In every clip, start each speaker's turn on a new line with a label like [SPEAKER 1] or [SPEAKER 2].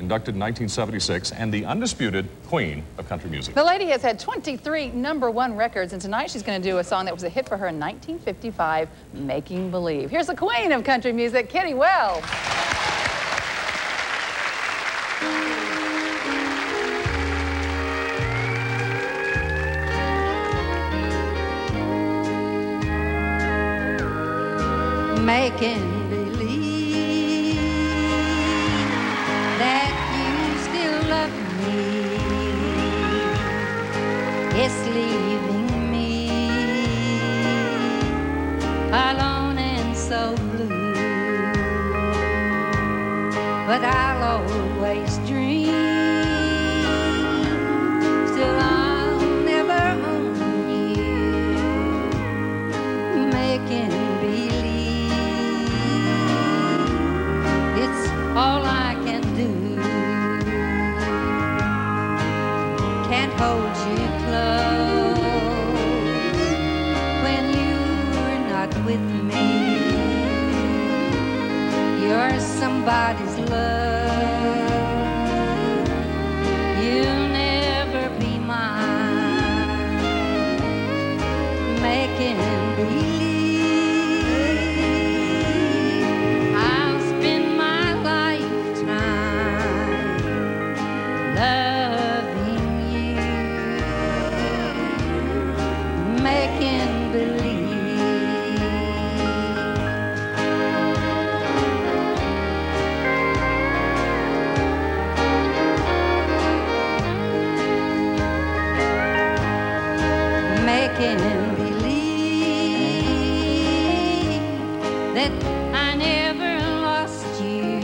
[SPEAKER 1] inducted in 1976, and the undisputed queen of country music.
[SPEAKER 2] The lady has had 23 #1 records, and tonight she's going to do a song that was a hit for her in 1955, Making Believe. Here's the queen of country music, Kitty Wells.
[SPEAKER 3] Making believe that you still love me, it's leaving me alone and so blue. But I'll always dream, still I'll never own you, making all I can do. Can't hold you close when you're not with me. You're somebody's love, you'll never be mine. Making believe making believe. Making believe that I never lost you,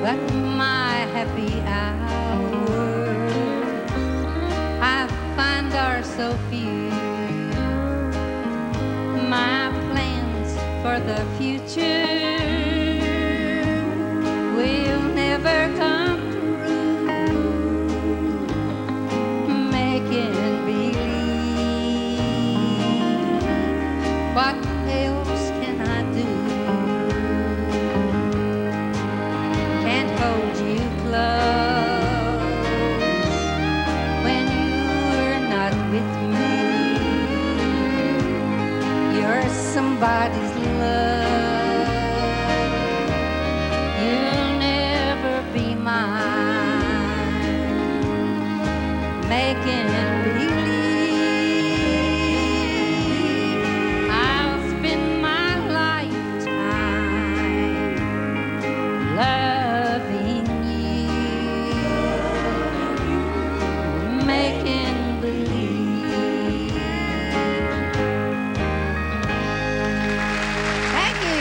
[SPEAKER 3] but my happy hours I find are so few. My plans for the future will never come true. Making believe, what else can I do? Can't hold you close when you're not with me. You're somebody's love, you'll never be mine. Making believe I'll spend my lifetime loving you, making believe. Thank you.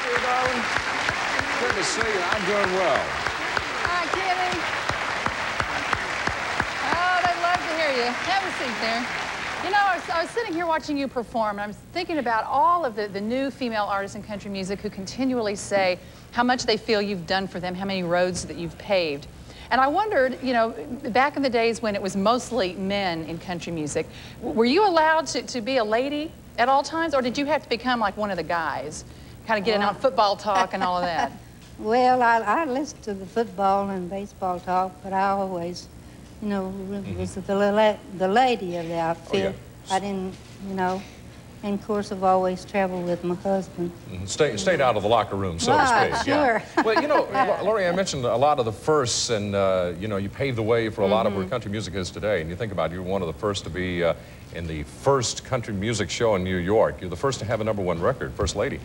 [SPEAKER 1] Hey, darling. Good to see you. I'm doing well.
[SPEAKER 2] Hi, Kitty. Oh, they'd love to hear you. Have a seat there. You know, I was sitting here watching you perform, and I was thinking about all of the new female artists in country music who continually say how much they feel you've done for them, how many roads that you've paved. And I wondered, you know, back in the days when it was mostly men in country music, were you allowed to be a lady at all times, or did you have to become like one of the guys? Kind of getting on football talk and all of that?
[SPEAKER 3] Well, I listen to the football and baseball talk, but I always, you know, was the lady of the outfit.
[SPEAKER 1] Oh, yeah.
[SPEAKER 3] I didn't, you know, and of course I've always traveled with my husband.
[SPEAKER 1] Stayed out of the locker room, so to
[SPEAKER 3] Right,
[SPEAKER 1] speak.
[SPEAKER 3] sure.
[SPEAKER 1] Yeah. Well, you know, Laurie, I mentioned a lot of the firsts, and you know, you paved the way for a lot of where country music is today. And you think about it, you were one of the first to be in the first country music show in New York. You're the first to have a #1 record, First Lady.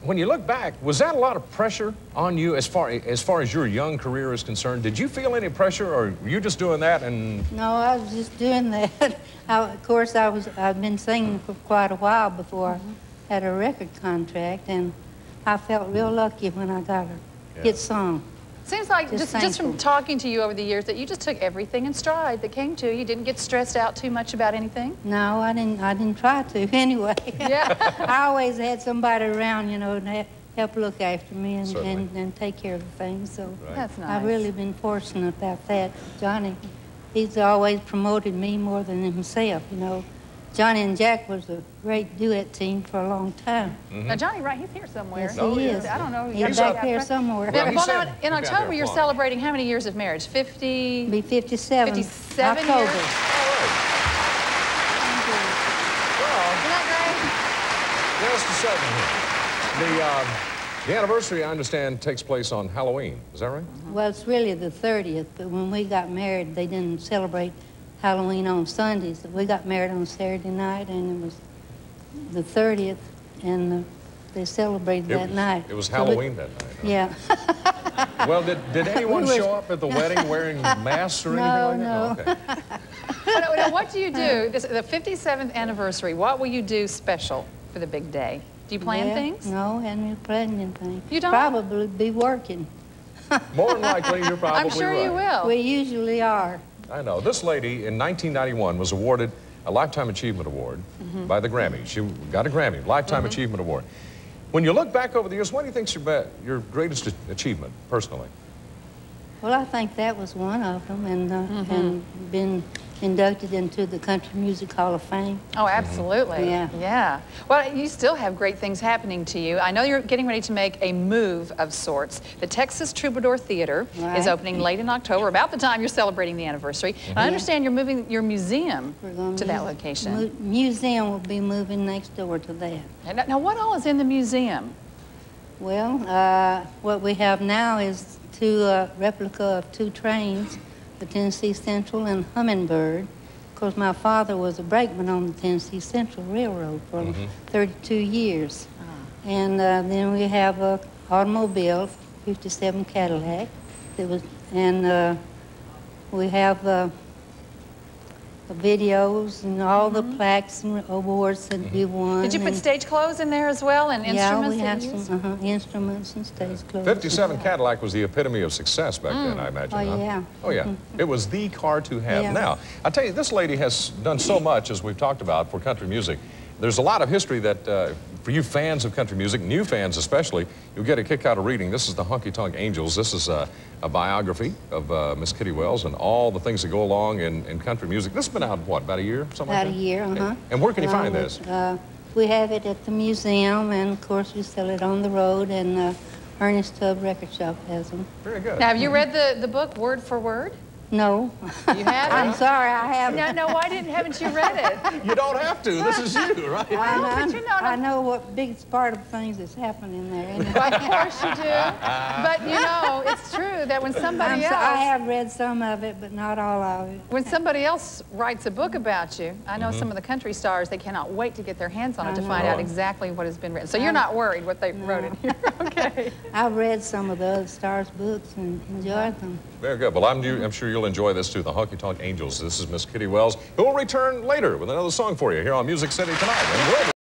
[SPEAKER 1] When you look back, was that a lot of pressure on you as far as your young career is concerned? Did you feel any pressure, or were you just doing that and...
[SPEAKER 3] No, I was just doing that. Of course, I've been singing for quite a while before I had a record contract, and I felt real lucky when I got a hit song.
[SPEAKER 2] Seems like just from
[SPEAKER 3] thankful.
[SPEAKER 2] talking to you over the years that you just took everything in stride that came to you. You didn't get stressed out too much about anything.
[SPEAKER 3] No, I didn't try to anyway.
[SPEAKER 2] Yeah.
[SPEAKER 3] I always had somebody around, you know, to help look after me
[SPEAKER 1] Certainly.
[SPEAKER 3] and take care of things. So
[SPEAKER 1] Right.
[SPEAKER 2] That's nice.
[SPEAKER 3] I've really been fortunate about that. Johnny, he's always promoted me more than himself, you know. Johnny and Jack was a great duet team for a long time.
[SPEAKER 2] Now, Johnny, right, he's here somewhere.
[SPEAKER 3] Yes,
[SPEAKER 1] Oh,
[SPEAKER 3] he
[SPEAKER 1] yeah.
[SPEAKER 3] is.
[SPEAKER 2] I don't know.
[SPEAKER 3] He's back there somewhere.
[SPEAKER 1] Well,
[SPEAKER 2] Well,
[SPEAKER 1] he
[SPEAKER 2] now,
[SPEAKER 1] said
[SPEAKER 2] in
[SPEAKER 1] he'd be out
[SPEAKER 2] October,
[SPEAKER 1] there
[SPEAKER 2] you're
[SPEAKER 1] flying.
[SPEAKER 2] celebrating how many years of marriage? 50?
[SPEAKER 3] Be 57.
[SPEAKER 2] 57
[SPEAKER 3] October.
[SPEAKER 2] years?
[SPEAKER 1] All right. Well,
[SPEAKER 2] Isn't that
[SPEAKER 1] just a second here. The anniversary, I understand, takes place on Halloween. Is that right?
[SPEAKER 3] Well, it's really the 30th, but when we got married, they didn't celebrate Halloween on Sundays. We got married on Saturday night, and it was the 30th, and they celebrated that night.
[SPEAKER 1] It was
[SPEAKER 3] So we-
[SPEAKER 1] Halloween that night. Huh?
[SPEAKER 3] Yeah.
[SPEAKER 1] Well, did anyone
[SPEAKER 3] We were-
[SPEAKER 1] show up at the wedding wearing masks or anything
[SPEAKER 3] No,
[SPEAKER 1] like that?
[SPEAKER 3] no.
[SPEAKER 1] Okay.
[SPEAKER 2] great? Now, what do you do? The 57th anniversary, what will you do special for the big day? Do you plan
[SPEAKER 3] Yeah,
[SPEAKER 2] things?
[SPEAKER 3] No, hadn't been planning anything.
[SPEAKER 2] You don't?
[SPEAKER 3] Probably be working.
[SPEAKER 1] More than likely, you're probably
[SPEAKER 2] I'm sure
[SPEAKER 1] right.
[SPEAKER 2] you will.
[SPEAKER 3] We usually are.
[SPEAKER 1] I know. This lady in 1991 was awarded a Lifetime Achievement Award by the Grammy. She got a Grammy, Lifetime Achievement Award. When you look back over the years, what do you think's your greatest achievement, personally?
[SPEAKER 3] Well, I think that was one of them, and been inducted into the Country Music Hall of Fame.
[SPEAKER 2] Oh, absolutely.
[SPEAKER 3] Yeah.
[SPEAKER 2] Yeah. Well, you still have great things happening to you. I know you're getting ready to make a move of sorts. The Texas Troubadour Theater is
[SPEAKER 3] Right.
[SPEAKER 2] opening late in October, about the time you're celebrating the anniversary. I understand you're moving your museum
[SPEAKER 3] We're going
[SPEAKER 2] to that location.
[SPEAKER 3] Museum will be moving next door to that.
[SPEAKER 2] And now, what all is in the museum?
[SPEAKER 3] Well, what we have now is replica of two trains, the Tennessee Central and Hummingbird. Of course, my father was a brakeman on the Tennessee Central Railroad for 32 years. And then we have a automobile, 57 Cadillac. We have videos and all the plaques and awards that we won.
[SPEAKER 2] Did you put
[SPEAKER 3] and-
[SPEAKER 2] stage clothes in there as well and instruments?
[SPEAKER 3] Yeah, we
[SPEAKER 2] that
[SPEAKER 3] have
[SPEAKER 2] you used?
[SPEAKER 3] some instruments and stage clothes.
[SPEAKER 1] 57 Cadillac was the epitome of success back then, I imagine.
[SPEAKER 3] Oh,
[SPEAKER 1] huh?
[SPEAKER 3] yeah.
[SPEAKER 1] Oh, yeah. It was the car to have.
[SPEAKER 3] Yeah.
[SPEAKER 1] Now, I tell you, this lady has done so much, as we've talked about, for country music. There's a lot of history that, for you fans of country music, new fans especially, you'll get a kick out of reading. This is the Honky Tonk Angels. This is a biography of Miss Kitty Wells and all the things that go along in country music. This has been out, what, about a year? Something
[SPEAKER 3] About
[SPEAKER 1] like
[SPEAKER 3] a
[SPEAKER 1] that?
[SPEAKER 3] year, uh-huh.
[SPEAKER 1] And where can you find this?
[SPEAKER 3] We have it at the museum, and of course we sell it on the road, and Ernest Tubb Record Shop has them.
[SPEAKER 1] Very good.
[SPEAKER 2] Now, have you read the book word for word?
[SPEAKER 3] No.
[SPEAKER 2] You have
[SPEAKER 3] I'm
[SPEAKER 2] it?
[SPEAKER 3] sorry, I haven't.
[SPEAKER 2] No, why haven't you read it?
[SPEAKER 1] You don't have to. This is you, right?
[SPEAKER 3] I,
[SPEAKER 2] but you know,
[SPEAKER 3] I know what biggest part of things that's happening there. isn't it?
[SPEAKER 2] Well, of course you do. But you know, it's true that when somebody
[SPEAKER 3] I
[SPEAKER 2] else,
[SPEAKER 3] have read some of it, but not all of it.
[SPEAKER 2] when somebody else writes a book about you, I know some of the country stars, they cannot wait to get their hands on it
[SPEAKER 3] I
[SPEAKER 2] to
[SPEAKER 3] know.
[SPEAKER 2] find out exactly what has been written. So you're not worried what they wrote in here, okay?
[SPEAKER 3] I've read some of the other stars' books and enjoyed them.
[SPEAKER 1] Very good. Well, I'm sure you'll enjoy this too, the Honky Tonk Angels. This is Miss Kitty Wells, who will return later with another song for you here on Music City Tonight. And we'll